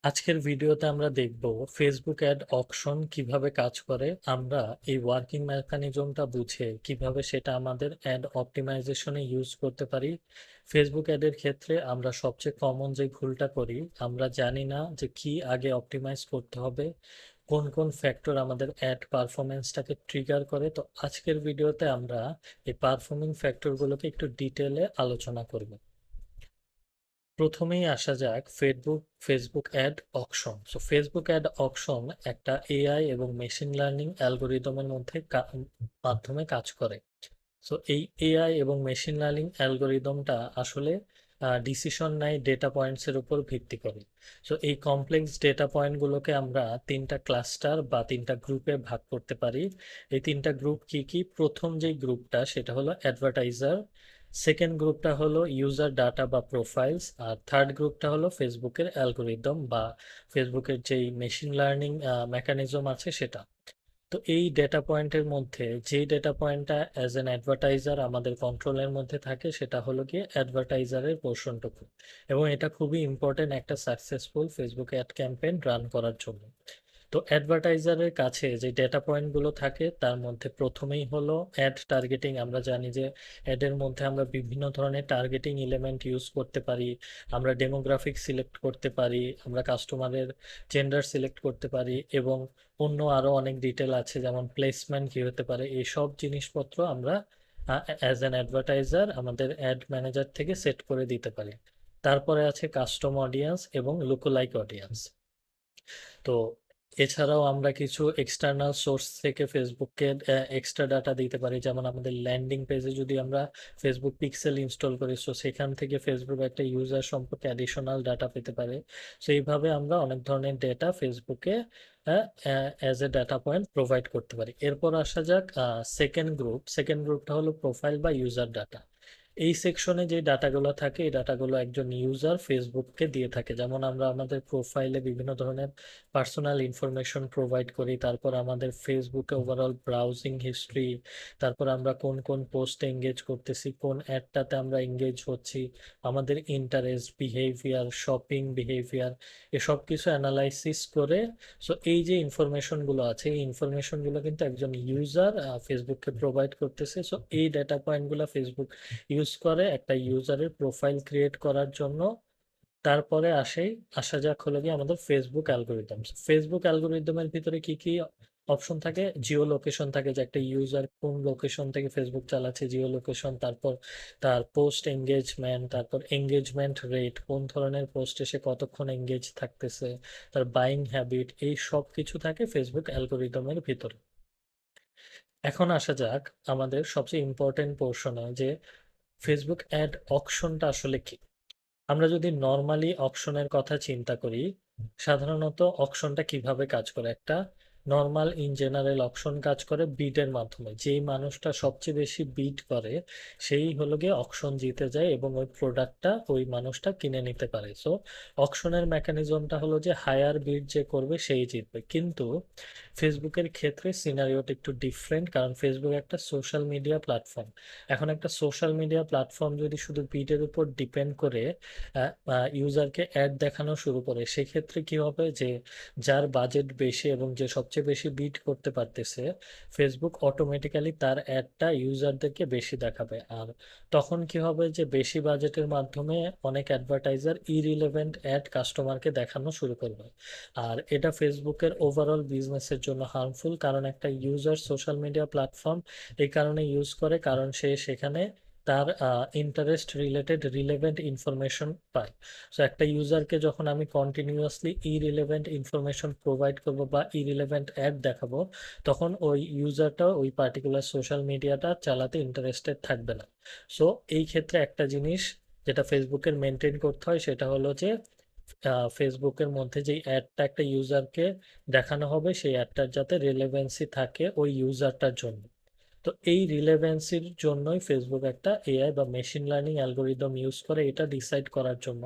আজকের ভিডিওতে আমরা দেখব ফেসবুক অ্যাড অকশন কিভাবে কাজ করে। আমরা এই ওয়ার্কিং মেকানিজমটা বুঝে কিভাবে সেটা আমাদের অ্যাড অপটিমাইজেশনে ইউজ করতে পারি। ফেসবুক অ্যাডের ক্ষেত্রে আমরা সবচেয়ে কমন যে ভুলটা করি, আমরা জানি না যে কি আগে অপটিমাইজ করতে হবে, কোন কোন ফ্যাক্টর আমাদের অ্যাড পারফরমেন্সটাকে ট্রিগার করে। তো আজকের ভিডিওতে আমরা এই পারফর্মিং ফ্যাক্টরগুলোকে একটু ডিটেলে আলোচনা করব। প্রথমেই আসা যাক Facebook ad auction. Facebook ad auction একটা এআই এবং মেশিন লার্নিং অ্যালগোরিদমের মাধ্যমে কাজ করে। এই এআই এবং মেশিন লার্নিং অ্যালগোরিদমটা আসলে ডিসিশন নেয় ডেটা পয়েন্টসের উপর ভিত্তি করে। এই কমপ্লেক্স ডেটা পয়েন্টগুলোকে আমরা তিনটা ক্লাস্টার বা তিনটা গ্রুপে ভাগ করতে পারি। এই তিনটা গ্রুপ কি কি? প্রথম যে গ্রুপটা সেটা হলো অ্যাডভার্টাইজার, সেকেন্ড গ্রুপটা হলো ইউজার ডাটা বা প্রোফাইলস, আর থার্ড গ্রুপটা হলো ফেসবুকের অ্যালগোরিদম বা ফেসবুকের যেই মেশিন লার্নিং মেকানিজম আছে সেটা। তো এই ডেটা পয়েন্টের মধ্যে যেই ডেটা পয়েন্টটা অ্যাজ এন অ্যাডভার্টাইজার আমাদের কন্ট্রোলের মধ্যে থাকে সেটা হলো গিয়ে অ্যাডভার্টাইজারের পোর্শনটুকু, এবং এটা খুবই ইম্পর্টেন্ট একটা successful Facebook ad campaign run করার জন্য। তো অ্যাডভার্টাইজারের কাছে যে ডেটা পয়েন্টগুলো থাকে তার মধ্যে প্রথমেই হলো অ্যাড টার্গেটিং। আমরা জানি যে অ্যাডের মধ্যে আমরা বিভিন্ন ধরনের টার্গেটিং এলিমেন্ট ইউজ করতে পারি। আমরা ডেমোগ্রাফিক সিলেক্ট করতে পারি, আমরা কাস্টমারের জেন্ডার সিলেক্ট করতে পারি, এবং অন্য আরও অনেক ডিটেল আছে, যেমন প্লেসমেন্ট কী হতে পারে। এই সব জিনিসপত্র আমরা অ্যাজ অ্যান অ্যাডভার্টাইজার আমাদের অ্যাড ম্যানেজার থেকে সেট করে দিতে পারি। তারপরে আছে কাস্টম অডিয়েন্স এবং লুকোলাইক অডিয়েন্স। তো এছাড়াও আমরা কিছু এক্সটার্নাল সোর্স থেকে ফেসবুককে এক্সট্রা ডাটা দিতে পারি, যেমন আমাদের ল্যান্ডিং পেজে যদি আমরা ফেসবুক পিক্সেল ইনস্টল করি, সেখান থেকে ফেসবুক একটা ইউজার সম্পর্কে অ্যাডিশনাল ডাটা পেতে পারে। এইভাবে আমরা অনেক ধরনের ডেটা ফেসবুকে as a data point provide করতে পারি। এরপর আসা যাক সেকেন্ড গ্রুপটা হলো প্রোফাইল বা ইউজার ডাটা। এই সেকশনে যে ডাটাগুলো থাকে এই ডাটাগুলো একজন ইউজার ফেসবুককে দিয়ে থাকে। যেমন আমরা আমাদের প্রোফাইলে বিভিন্ন ধরনের পার্সোনাল ইনফরমেশন প্রোভাইড করি, তারপর আমাদের ফেসবুকে ওভারঅল ব্রাউজিং হিস্ট্রি, তারপর আমরা কোন কোন পোস্টে এঙ্গেজ করতেছি, কোন অ্যাডটাতে আমরা এঙ্গেজ হচ্ছি, আমাদের ইন্টারেস্ট, বিহেভিয়ার, শপিং বিহেভিয়ার, এসব কিছু অ্যানালাইসিস করে। এই যে ইনফরমেশনগুলো আছে এই ইনফরমেশনগুলো কিন্তু একজন ইউজার ফেসবুককে প্রোভাইড করতেছে। এই ডেটা পয়েন্টগুলো ফেসবুক ইউজ করে একটা ইউজারের প্রোফাইল ক্রিয়েট করার জন্য। তারপরে আসা যাক হলো গিয়ে আমাদের ফেসবুক অ্যালগোরিদম। ফেসবুক অ্যালগোরিদমের ভিতরে কি কি অপশন থাকে? জিও লোকেশন থাকে, যে একটা ইউজার কোন লোকেশন থেকে ফেসবুক চালাচ্ছে, জিও লোকেশন। তারপর তার পোস্ট এঙ্গেজমেন্ট, তারপর এঙ্গেজমেন্ট রেট, কোন ধরনের পোস্টে সে কতক্ষণ এঙ্গেজ থাকতেছে, তার বাইং হ্যাবিট, এই সব কিছু থাকে ফেসবুক অ্যালগোরিদমের ভিতরে। এখন আসা যাক আমাদের সবচেয়ে ইম্পর্টেন্ট পোর্শনে, যে ফেসবুক অ্যাড অকশনটা আসলে কি। আমরা যদি নর্মালি অকশনের কথা চিন্তা করি, সাধারণত অকশনটা কিভাবে কাজ করে? একটা নর্মাল ইন জেনারেল অকশন কাজ করে বিডের মাধ্যমে। যেই মানুষটা সবচেয়ে বেশি বিড করে সেই হলো গিয়ে অকশন জিতে যায় এবং ওই প্রোডাক্টটা ওই মানুষটা কিনে নিতে পারে। অকশনের মেকানিজমটা হলো যে হায়ার বিড যে করবে সেই জিতবে। কিন্তু ফেসবুকের ক্ষেত্রে সিনারিওটা একটু ডিফারেন্ট, কারণ ফেসবুক একটা সোশ্যাল মিডিয়া প্ল্যাটফর্ম। এখন একটা সোশ্যাল মিডিয়া প্ল্যাটফর্ম যদি শুধু বিডের উপর ডিপেন্ড করে ইউজারকে অ্যাড দেখানো শুরু করে, সেক্ষেত্রে কি হবে যে যার বাজেট বেশি এবং যে সবচেয়ে বেশি বিট করতে পারতেছে, ফেসবুক অটোমেটিক্যালি তার অ্যাডটা ইউজারদেরকে বেশি দেখাবে। আর তখন কি হবে যে বেশি বাজেটের মাধ্যমে অনেক অ্যাডভার্টাইজার ইরিলেভেন্ট অ্যাড কাস্টমারকে দেখানো শুরু করবে। আর এটা ফেসবুকের ওভারঅল বিজনেসের জন্য হার্মফুল, কারণ একটা ইউজার সোশ্যাল মিডিয়া প্ল্যাটফর্ম এই কারণে ইউজ করে কারণ সে সেখানে তার ইন্টারেস্ট রিলেটেড রিলেভেন্ট ইনফরমেশন পায়। একটা ইউজারকে যখন আমি কন্টিনিউয়াসলি ইরিলেভেন্ট ইনফরমেশন প্রোভাইড করব বা ইরিলেভেন্ট অ্যাড দেখাবো, তখন ওই ইউজারটা ওই পার্টিকুলার সোশ্যাল মিডিয়াটা চালাতে ইন্টারেস্টেড থাকবে না। সো এই ক্ষেত্রে একটা জিনিস যেটা ফেসবুকের মেনটেন করতে হয় সেটা হলো যে ফেসবুকের মধ্যে যেই অ্যাডটা একটা ইউজারকে দেখানো হবে সেই অ্যাডটার যাতে রেলেভেন্সি থাকে ওই ইউজারটার জন্য। তো এই রিলেভেন্সির জন্যই ফেসবুক একটা এআই বা মেশিন লার্নিং অ্যালগোরিদম ইউজ করে এটা ডিসাইড করার জন্য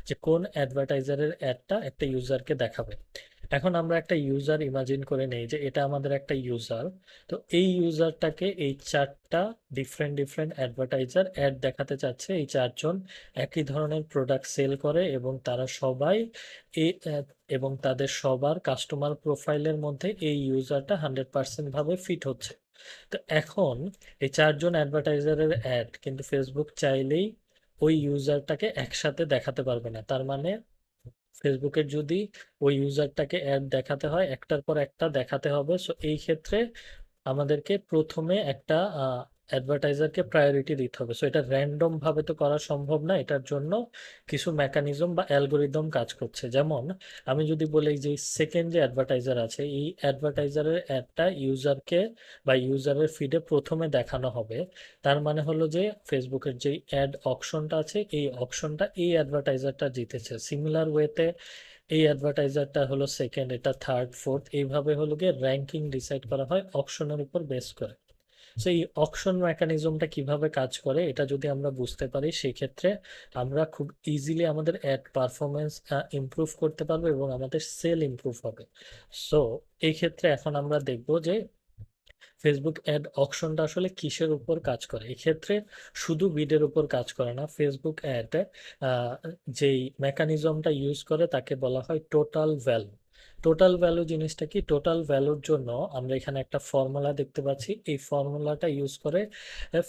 যে কোন অ্যাডভার্টাইজারের অ্যাডটা একটা ইউজারকে দেখাবে। এখন আমরা একটা ইউজার ইমাজিন করে নেই যে এটা আমাদের একটা ইউজার। তো এই ইউজারটাকে এই চারটা ডিফারেন্ট ডিফারেন্ট অ্যাডভার্টাইজার অ্যাড দেখাতে চাচ্ছে। এই চারজন একই ধরনের প্রোডাক্ট সেল করে এবং তারা সবাই এই এবং তাদের সবার কাস্টমার প্রোফাইলের মধ্যে এই ইউজারটা 100% ভাবে ফিট হচ্ছে। তো এখন এই চারজন অ্যাডভার্টাইজারের অ্যাড কিন্তু ফেসবুক চাইলেই ওই ইউজারটাকে একসাথে দেখাতে পারবে না। তার মানে ফেসবুকের যদি ওই ইউজারটাকে অ্যাড দেখাতে হয় একটার পর একটা দেখাতে হবে। সো এই ক্ষেত্রে আমাদেরকে প্রথমে একটা অ্যাডভার্টাইজারকে প্রায়োরিটি দিতে হবে। সো এটা র্যান্ডম ভাবে তো করা সম্ভব না, এটার জন্য কিছু মেকানিজম বা অ্যালগোরিদম কাজ করছে। যেমন আমি যদি বলি যে সেকেন্ড যে অ্যাডভার্টাইজার আছে, এই অ্যাডভার্টাইজারের অ্যাডটা ইউজারকে বা ইউজারের ফিডে প্রথমে দেখানো হবে। তার মানে হলো যে ফেসবুকের যে অ্যাড অপশনটা আছে এই অপশনটা এই অ্যাডভার্টাইজারটা জিতেছে। সিমিলার ওয়েতে এই অ্যাডভার্টাইজারটা হলো সেকেন্ড, এটা থার্ড, ফোর্থ, এইভাবে হলো গিয়ে র্যাঙ্কিং ডিসাইড করা হয় অপশনের উপর বেস করে। সো এই অকশন মেকানিজমটা কিভাবে কাজ করে এটা যদি আমরা বুঝতে পারি, সেক্ষেত্রে আমরা খুব ইজিলি আমাদের অ্যাড পারফরমেন্স ইমপ্রুভ করতে পারবো এবং আমাদের সেল ইমপ্রুভ হবে। সো এই ক্ষেত্রে এখন আমরা দেখব যে ফেসবুক অ্যাড অকশনটা আসলে কিসের উপর কাজ করে। এক্ষেত্রে শুধু বিডের উপর কাজ করে না, ফেসবুক অ্যাড যেই মেকানিজমটা ইউজ করে তাকে বলা হয় টোটাল ভ্যালু। টোটাল ভ্যালু জিনিসটা কি? টোটাল ভ্যালুর জন্য আমরা এখানে একটা ফর্মুলা দেখতে পাচ্ছি। এই ফর্মুলাটা ইউজ করে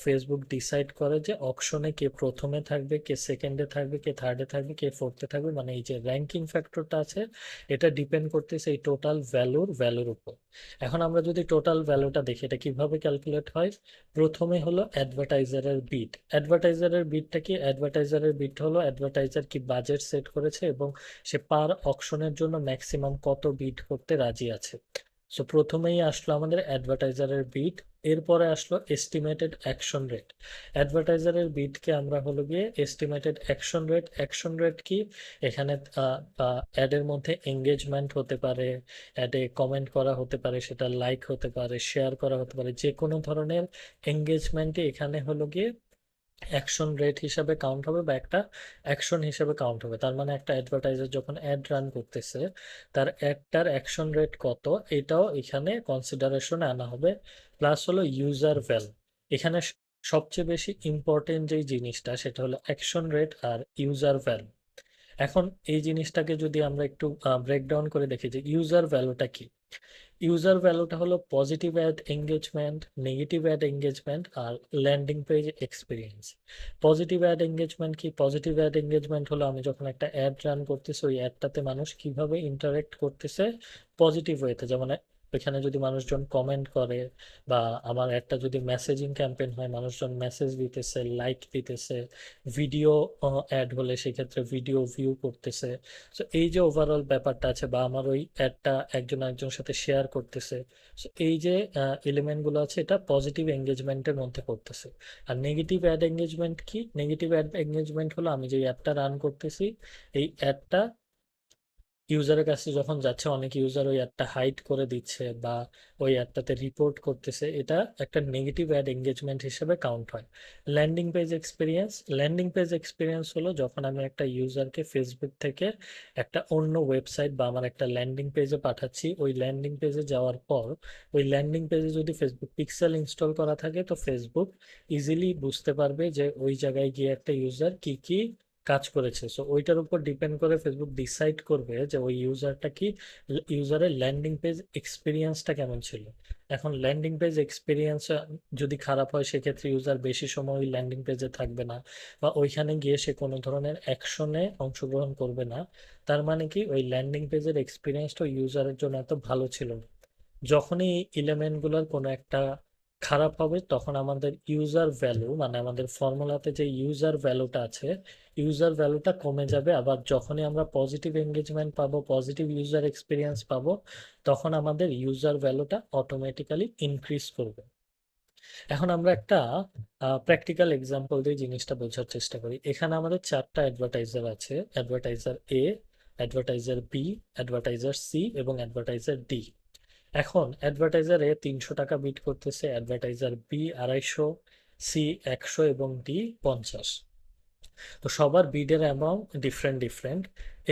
ফেসবুক ডিসাইড করে যে অকশনে কে প্রথমে থাকবে, কে সেকেন্ডে থাকবে, কে থার্ডে থাকবে, কে ফোর্থে থাকবে। মানে এই যে র্যাঙ্কিং ফ্যাক্টরটা আছে এটা ডিপেন্ড করতেছে এই টোটাল ভ্যালুর উপর। এখন আমরা যদি টোটাল ভ্যালুটা দেখি এটা কিভাবে ক্যালকুলেট হয়। প্রথমে হলো অ্যাডভার্টাইজারের বিড। অ্যাডভার্টাইজারের বিডটা কি? অ্যাডভার্টাইজারের বিড হলো অ্যাডভার্টাইজার কি বাজেট সেট করেছে এবং সে পার অকশনের জন্য ম্যাক্সিমাম কত বিড করতে রাজি আছে। সো প্রথমেই আসলো আমাদের অ্যাডভার্টাইজারের বিড, এরপরে আসলো এস্টিমেটেড অ্যাকশন রেট। অ্যাডভার্টাইজারের বিডকে আমরা হলো গিয়ে estimated action rate. Action rate কি? এখানে অ্যাডের মধ্যে এঙ্গেজমেন্ট হতে পারে, অ্যাডে কমেন্ট করা হতে পারে, সেটা লাইক হতে পারে, শেয়ার করা হতে পারে, যে কোনো ধরনের এঙ্গেজমেন্টই এখানে হলো গিয়ে অ্যাকশন রেট হিসাবে কাউন্ট হবে বা একটা অ্যাকশন হিসাবে কাউন্ট হবে। তার মানে একটা অ্যাডভার্টাইজার যখন অ্যাড রান করতেছে তার অ্যাডটার অ্যাকশন রেট কত এটাও এখানে কনসিডারেশনে আনা হবে। প্লাস হলো ইউজার ভ্যালু। এখানে সবচেয়ে বেশি ইম্পর্টেন্ট যেই জিনিসটা সেটা হলো অ্যাকশন রেট আর ইউজার ভ্যালু। এখন এই জিনিসটাকে যদি আমরা একটু ব্রেকডাউন করে দেখি যে ইউজার ভ্যালুটা কি। ইউজার ভ্যালুটা হলো positive ad engagement, negative ad engagement আর landing page experience. Positive ad engagement কি? পজিটিভ অ্যাড এঙ্গেজমেন্ট হলো আমি যখন একটা অ্যাড রান করতেছি ওই অ্যাডটাতে মানুষ কিভাবে ইন্টারেক্ট করতেছে পজিটিভ ওয়েতে। যেমন ওইখানে যদি মানুষজন কমেন্ট করে বা আমার একটা যদি মেসেজিং ক্যাম্পেইন হয়, মানুষজন মেসেজ দিতেছে, লাইক দিতেছে, ভিডিও অ্যাড হলে সেক্ষেত্রে ভিডিও ভিউ করতেছে। সো এই যে ওভারঅল ব্যাপারটা আছে বা আমার ওই অ্যাডটা একজন আরেকজনের সাথে শেয়ার করতেছে, সো এই যে এলিমেন্টগুলো আছে এটা পজিটিভ এঙ্গেজমেন্টের মধ্যে পড়তেছে। আর নেগেটিভ অ্যাড এঙ্গেজমেন্ট কি? নেগেটিভ অ্যাড এঙ্গেজমেন্ট হলো আমি যে অ্যাডটা রান করতেছি এই অ্যাডটা ইউজারের কাছে যখন যাচ্ছে অনেক ইউজার ওই অ্যাডটা হাইড করে দিচ্ছে বা ওই অ্যাডটাতে রিপোর্ট করতেছে, এটা একটা নেগেটিভ অ্যাড এঙ্গেজমেন্ট হিসেবে কাউন্ট হয়। Landing page experience. Landing page experience হলো যখন আমি একটা ইউজারকে ফেসবুক থেকে একটা অন্য ওয়েবসাইট বা আমার একটা ল্যান্ডিং পেজে পাঠাচ্ছি, ওই ল্যান্ডিং পেজে যাওয়ার পর ওই ল্যান্ডিং পেজে যদি ফেসবুক পিক্সেল ইনস্টল করা থাকে তো ফেসবুক ইজিলি বুঝতে পারবে যে ওই জায়গায় গিয়ে একটা ইউজার কি কি কাজ করেছে। সো ওইটার উপর ডিপেন্ড করে ফেসবুক ডিসাইড করবে যে ওই ইউজারটা কি, ইউজারের ল্যান্ডিং পেজ এক্সপিরিয়েন্সটা কেমন ছিল। এখন ল্যান্ডিং পেজ এক্সপিরিয়েন্স যদি খারাপ হয় সেক্ষেত্রে ইউজার বেশি সময় ওই ল্যান্ডিং পেজে থাকবে না বা ওইখানে গিয়ে সে কোনো ধরনের অ্যাকশনে অংশগ্রহণ করবে না। তার মানে কি ওই ল্যান্ডিং পেজের এক্সপিরিয়েন্সটা ইউজারের জন্য এত ভালো ছিল না। যখনই এই এলিমেন্টগুলোর কোনো একটা খারাপ হবে তখন আমাদের ইউজার ভ্যালু মানে আমাদের ফর্মুলাতে যে ইউজার ভ্যালুটা আছে ইউজার ভ্যালুটা কমে যাবে। আবার যখনই আমরা পজিটিভ এঙ্গেজমেন্ট পাবো, পজিটিভ ইউজার এক্সপিরিয়েন্স পাবো, তখন আমাদের ইউজার ভ্যালুটা অটোমেটিক্যালি ইনক্রিজ করবে। এখন আমরা একটা প্র্যাকটিক্যাল এক্সাম্পল দিয়ে জিনিসটা বোঝার চেষ্টা করি। এখানে আমাদের চারটা অ্যাডভার্টাইজার আছে, অ্যাডভার্টাইজার এ, অ্যাডভার্টাইজার বি, অ্যাডভার্টাইজার সি এবং অ্যাডভার্টাইজার ডি। এখন অ্যাডভার্টাইজার এ 300 টাকা বিট করতেছে, অ্যাডভার্টাইজার বি 250, সি 100 এবং ডি 50। তো সবার বিডের amount different different.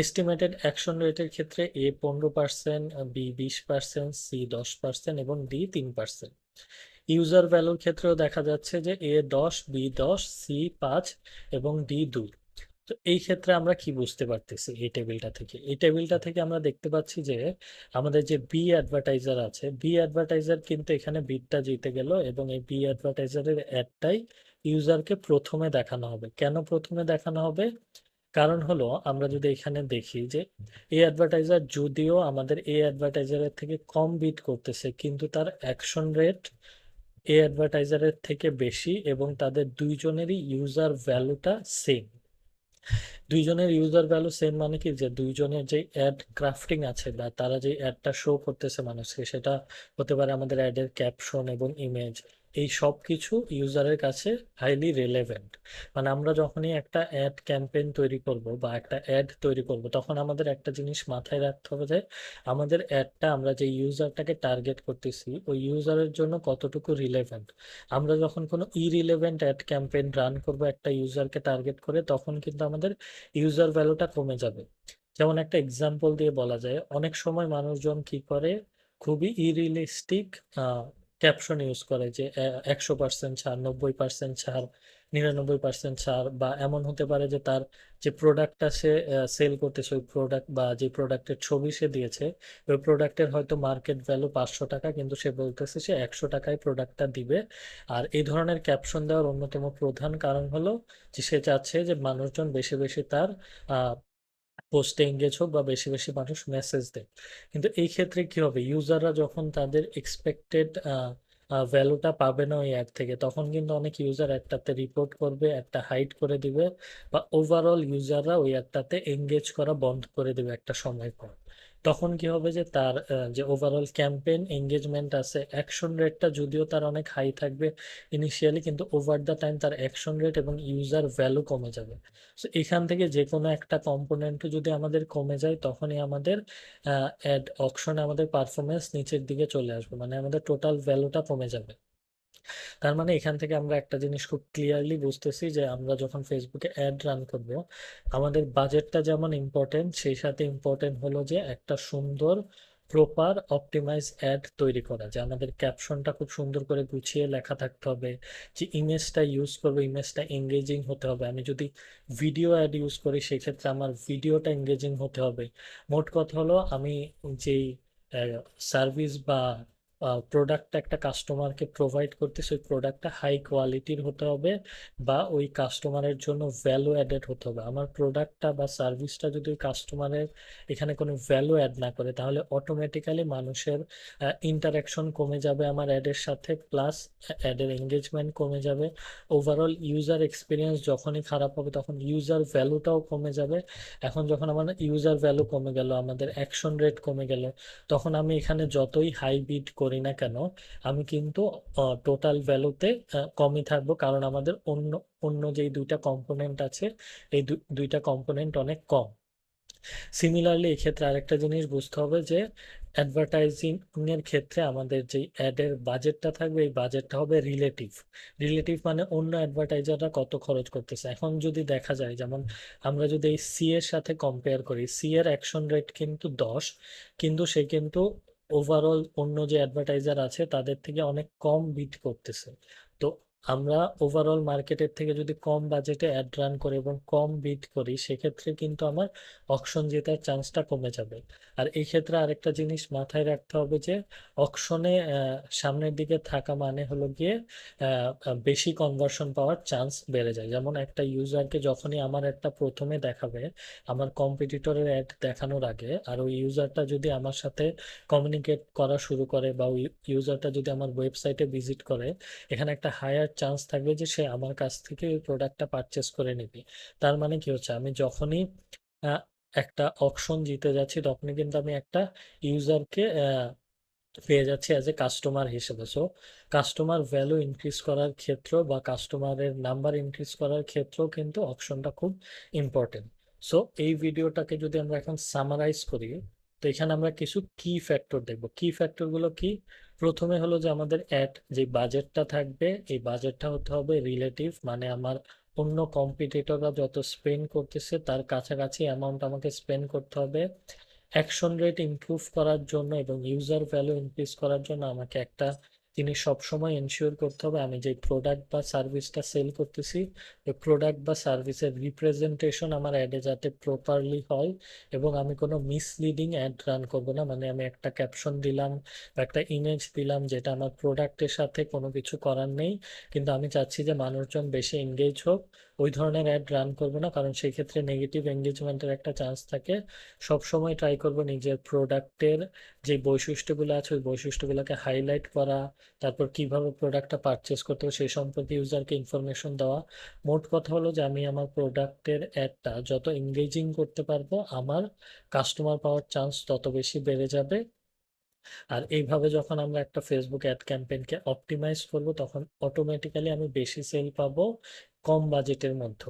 Estimated action রেটের ক্ষেত্রে এ 15%, বি 20%, সি 10% এবং ডি 3%। ইউজার ভ্যালুর ক্ষেত্রেও দেখা যাচ্ছে যে এ 10, বি 10, সি 5 এবং ডি 2। তো এই ক্ষেত্রে আমরা কি বুঝতে পারতেছি এই টেবিলটা থেকে? এই টেবিলটা থেকে আমরা দেখতে পাচ্ছি যে আমাদের যে বি অ্যাডভার্টাইজার আছে, বি অ্যাডভার্টাইজার কিন্তু এখানে বিটটা জিতে গেল এবং এই বি অ্যাডভার্টাইজারের অ্যাডটাই ইউজারকে প্রথমে দেখানো হবে। কেন প্রথমে দেখানো হবে? কারণ হলো আমরা যদি এখানে দেখি যে এই অ্যাডভার্টাইজার যদিও আমাদের এই অ্যাডভার্টাইজারের থেকে কম বিট করতেছে, কিন্তু তার অ্যাকশন রেট এই অ্যাডভার্টাইজারের থেকে বেশি এবং তাদের দুইজনেরই ইউজার ভ্যালুটা সেম। দুইজনের ইউজার ভ্যালু সেম মানে কি, যে দুইজনের যে অ্যাড ক্রাফটিং আছে বা তারা যে অ্যাডটা শো করতেছে মানুষকে, সেটা হতে পারে আমাদের অ্যাডের ক্যাপশন এবং ইমেজ, এই সব কিছু ইউজারের কাছে হাইলি রেলেভেন্ট। মানে আমরা যখনই একটা অ্যাড ক্যাম্পেইন তৈরি করব বা একটা অ্যাড তৈরি করব, তখন আমাদের একটা জিনিস মাথায় রাখতে হবে যে আমাদের অ্যাডটা আমরা যে ইউজারটাকে টার্গেট করতেছি ওই ইউজারের জন্য কতটুকু রিলেভেন্ট। আমরা যখন কোনো ইরিলেভেন্ট অ্যাড ক্যাম্পেইন রান করব একটা ইউজারকে টার্গেট করে, তখন কিন্তু আমাদের ইউজার ভ্যালুটা কমে যাবে। যেমন একটা এক্সাম্পল দিয়ে বলা যায়, অনেক সময় মানুষজন কি করে, খুবই ইরিয়েলিস্টিক ক্যাপশন ইউজ করে যে 100% ছাড়, 90% ছাড়, 99% ছাড়, বা এমন হতে পারে যে তার যে প্রোডাক্টটা সে সেল করতেছে, ওই প্রোডাক্ট বা যে প্রোডাক্টের ছবি সে দিয়েছে, ওই প্রোডাক্টের হয়তো মার্কেট ভ্যালু 500 টাকা, কিন্তু সে বলতেছে সে 100 টাকায় প্রোডাক্টটা দিবে। আর এই ধরনের ক্যাপশন দেওয়ার অন্যতম প্রধান কারণ হলো যে সে চাচ্ছে যে মানুষজন বেশি বেশি তার পোস্টে এঙ্গেজ হোক বা বেশি বেশি মানুষ মেসেজ দেয়। কিন্তু এই ক্ষেত্রে কি হবে, ইউজাররা যখন তাদের এক্সপেক্টেড ভ্যালুটা পাবে না ওই অ্যাড থেকে, তখন কিন্তু অনেক ইউজার একটাতে রিপোর্ট করবে, একটা হাইড করে দিবে, বা ওভারঅল ইউজাররা ওই একটাতে এঙ্গেজ করা বন্ধ করে দেবে একটা সময় পর। তখন কি হবে যে তার যে ওভারঅল ক্যাম্পেইন এঙ্গেজমেন্ট আছে, অ্যাকশন রেটটা যদিও তার অনেক হাই থাকবে ইনিশিয়ালি, কিন্তু ওভার দ্য টাইম তার অ্যাকশন রেট এবং ইউজার ভ্যালু কমে যাবে। সো এখান থেকে যে কোনো একটা কম্পোনেন্ট যদি আমাদের কমে যায়, তখনই আমাদের অ্যাড অকশনে আমাদের পারফরমেন্স নিচের দিকে চলে আসবে, মানে আমাদের টোটাল ভ্যালুটা কমে যাবে। তার মানে এখান থেকে আমরা একটা জিনিস খুব ক্লিয়ারলি বুঝতেছি যে আমরা যখন ফেসবুকে অ্যাড রান করব, আমাদের বাজেটটা যেমন ইম্পর্টেন্ট, সেই সাথে ইম্পর্টেন্ট হলো যে একটা সুন্দর প্রপার অপটিমাইজ অ্যাড তৈরি করা, যে আমাদের ক্যাপশনটা খুব সুন্দর করে গুছিয়ে লেখা থাকতে হবে, যে ইমেজটা ইউজ করবো ইমেজটা এঙ্গেজিং হতে হবে। আমি যদি ভিডিও অ্যাড ইউজ করি সেক্ষেত্রে আমার ভিডিওটা এঙ্গেজিং হতে হবে। মোট কথা হলো আমি যেই সার্ভিস বা প্রোডাক্টটা একটা কাস্টমারকে প্রোভাইড করতেছে, ওই প্রোডাক্টটা হাই কোয়ালিটির হতে হবে বা ওই কাস্টমারের জন্য ভ্যালু অ্যাডেড হতে হবে। আমার প্রোডাক্টটা বা সার্ভিসটা যদি ওই কাস্টমারের এখানে কোনো ভ্যালু অ্যাড না করে, তাহলে অটোমেটিক্যালি মানুষের ইন্টারাকশন কমে যাবে আমার অ্যাডের সাথে, প্লাস অ্যাডের এঙ্গেজমেন্ট কমে যাবে। ওভারঅল ইউজার এক্সপিরিয়েন্স যখনই খারাপ হবে তখন ইউজার ভ্যালুটাও কমে যাবে। এখন যখন আমার ইউজার ভ্যালু কমে গেল, আমাদের অ্যাকশন রেট কমে গেল, তখন আমি এখানে যতই হাই বিড করি না কেন, আমি কিন্তু টোটাল ভ্যালুতে কমই থাকবো, কারণ আমাদের অন্য অন্য যেই দুইটা কম্পোনেন্ট আছে, এই দুইটা কম্পোনেন্ট অনেক কম। সিমিলারলি এক্ষেত্রে আরেকটা জিনিস বুঝতে হবে যে অ্যাডভার্টাইজিং এর ক্ষেত্রে আমাদের যে অ্যাডের বাজেটটা থাকবে, এই বাজেটটা হবে রিলেটিভ। রিলেটিভ মানে অন্য অ্যাডভার্টাইজাররা কত খরচ করতেছে। এখন যদি দেখা যায়, যেমন আমরা যদি এই সি এর সাথে কম্পেয়ার করি, সি এর অ্যাকশন রেট কিন্তু 10, কিন্তু সে কিন্তু ওভারঅল অন্য যে অ্যাডভার্টাইজার আছে তাদের থেকে অনেক কম বিট করতেছে। তো আমরা ওভারঅল মার্কেটের থেকে যদি কম বাজেটে অ্যাড রান করি এবং কম বিট করি, সেক্ষেত্রে কিন্তু আমার অকশন জেতার চান্সটা কমে যাবে। আর এই ক্ষেত্রে আরেকটা জিনিস মাথায় রাখতে হবে যে অকশনে সামনের দিকে থাকা মানে হলো গিয়ে বেশি কনভার্সন পাওয়ার চান্স বেড়ে যায়। যেমন একটা ইউজারকে যখনই আমার একটা প্রথমে দেখাবে আমার কম্পিটিটরের অ্যাড দেখানোর আগে, আর ওই ইউজারটা যদি আমার সাথে কমিউনিকেট করা শুরু করে বা ওই ইউজারটা যদি আমার ওয়েবসাইটে ভিজিট করে, এখানে একটা হায়ার চান্স থাকবে যে সে আমার কাছ থেকে ওই প্রোডাক্টটা পারচেস করে নেবে। তার মানে কি হচ্ছে, আমি যখনই আহ, একটা অকশন জিতে যাচ্ছি, তখনই কিন্তু আমি একটা ইউজারকে পেয়ে যাচ্ছি অ্যাজ এ কাস্টমার হিসেবে। সো কাস্টমার ভ্যালু ইনক্রিজ করার ক্ষেত্র বা কাস্টমারের নাম্বার ইনক্রিজ করার ক্ষেত্রেও কিন্তু অপশনটা খুব ইম্পর্টেন্ট। সো এই ভিডিওটাকে যদি আমরা এখন সামারাইজ করি, তো এখানে আমরা কিছু কি ফ্যাক্টর দেখব। কি ফ্যাক্টরগুলো কি? প্রথমে হলো যে আমাদের অ্যাড যে বাজেটটা থাকবে, এই বাজেটটা হতে হবে রিলেটিভ, মানে আমার অন্য কম্পিটিটররা যত স্পেন্ড করতেছে তার কাছাকাছি অ্যামাউন্ট আমাকে স্পেন্ড করতে হবে। অ্যাকশন রেট ইমপ্রুভ করার জন্য এবং ইউজার ভ্যালু ইনক্রিজ করার জন্য আমাকে একটা জিনিস সবসময় এনশিওর করতে হবে, আমি যে প্রোডাক্ট বা সার্ভিসটা সেল করতেছি ওই প্রোডাক্ট বা সার্ভিসের রিপ্রেজেন্টেশন আমার অ্যাডে যাতে প্রপারলি হয়, এবং আমি কোনো মিসলিডিং অ্যাড রান করব না। মানে আমি একটা ক্যাপশন দিলাম বা একটা ইমেজ দিলাম যেটা আমার প্রোডাক্টের সাথে কোনো কিছু করার নেই, কিন্তু আমি চাচ্ছি যে মানুষজন বেশি এঙ্গেজ হোক, ওই ধরনের অ্যাড রান করব না, কারণ সেই ক্ষেত্রে নেগেটিভ এঙ্গেজমেন্টের একটা চান্স থাকে। সব সময় ট্রাই করব নিজের প্রোডাক্টের যে বৈশিষ্ট্যগুলো আছে ওই বৈশিষ্ট্যগুলোকে হাইলাইট করা, তারপর কিভাবে প্রোডাক্টটা পারচেস করতে হবে সেই সম্পর্কে ইউজারকে ইনফরমেশন দেওয়া। মোট কথা হলো যে আমি আমার প্রোডাক্টের অ্যাডটা যত এঙ্গেজিং করতে পারবো আমার কাস্টমার পাওয়ার চান্স তত বেশি বেড়ে যাবে। আর এইভাবে যখন আমরা একটা ফেসবুক অ্যাড ক্যাম্পেইনকে অপটিমাইজ করব তখন অটোমেটিক্যালি আমি বেশি সেল পাবো কম বাজেটের মধ্যে।